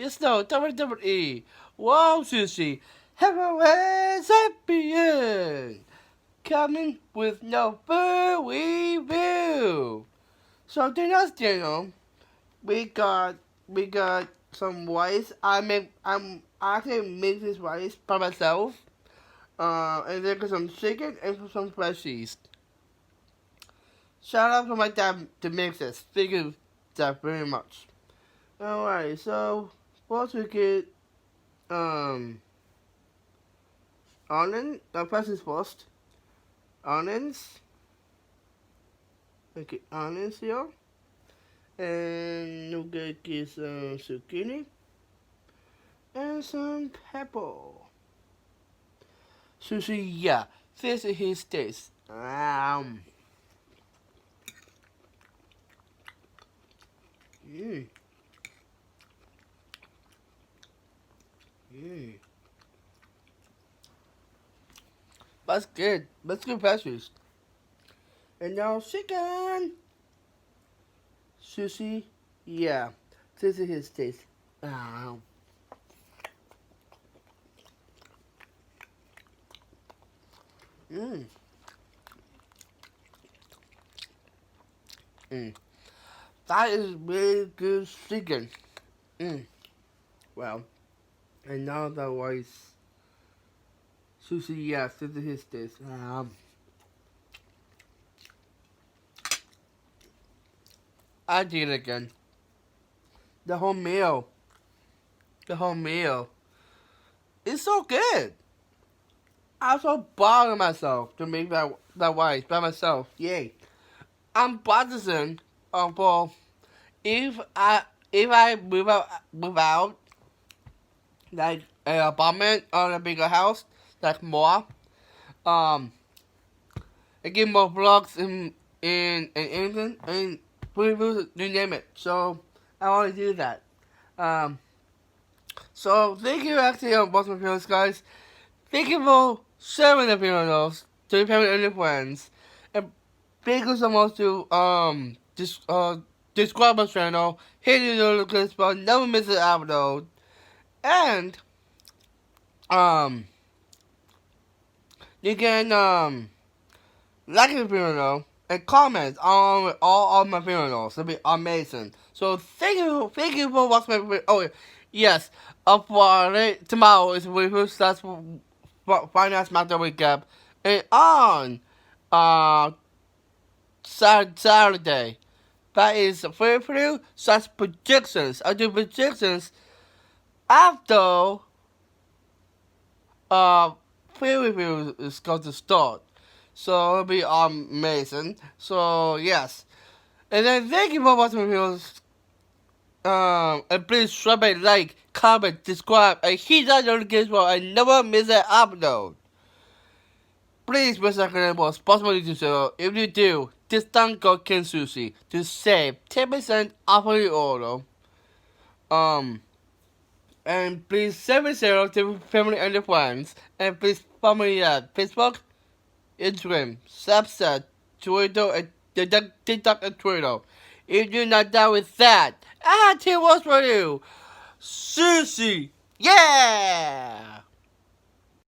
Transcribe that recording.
It's no WWE. Wow, Sushi. Heavyweight champion. Coming with no full review. So tonight's channel, we got some rice. I'm actually make this rice by myself. And then got some chicken and some fresh cheese. Shout out to my dad to mix this. Thank you, Dad, very much. Alright, so first we get onion. First is first. Onions. Okay, onions here. And we're gonna get some zucchini and some pepper. Sushi, yeah, this is his taste. Mm. Mm. That's good. That's good pastries. And now chicken. Sushi, yeah, this is his taste. Um. Mm. Mm. That is really good chicken. Mm. Well, and now the rice. Sushi, yes, this is his taste. I did it again. The whole meal. The whole meal. It's so good. I'm so proud of myself to make that rice by myself. Yay. I'm practicing for if I move out like an apartment or a bigger house, like more, I get more vlogs in England and reviews, you name it. So I want to do that. Um, so thank you actually watching my videos, guys. Thank you for sharing the videos to your family and your friends. And thank you so much to subscribe my channel, hit the notification bell, never miss an upload, and you can like the video and comment on all of my videos. It'll be amazing. So thank you for watching my video. Oh yes, for tomorrow is we will start finance matter recap, and on Saturday. That is very few such predictions. I do predictions after peer review is going to start. So it'll be amazing. So yes. And then thank you for watching my videos. And please drop a like, comment, subscribe, and hit that notification bell and never miss an upload. Please press that button as possible to do so. If you do, discount code KenSushi to save 10% off of your order. And please send me zero to family and your friends. And please follow me at Facebook, Instagram, Snapchat, Twitter, and TikTok and Twitter. If you're not done with that, I have two words for you. Sushi! Yeah!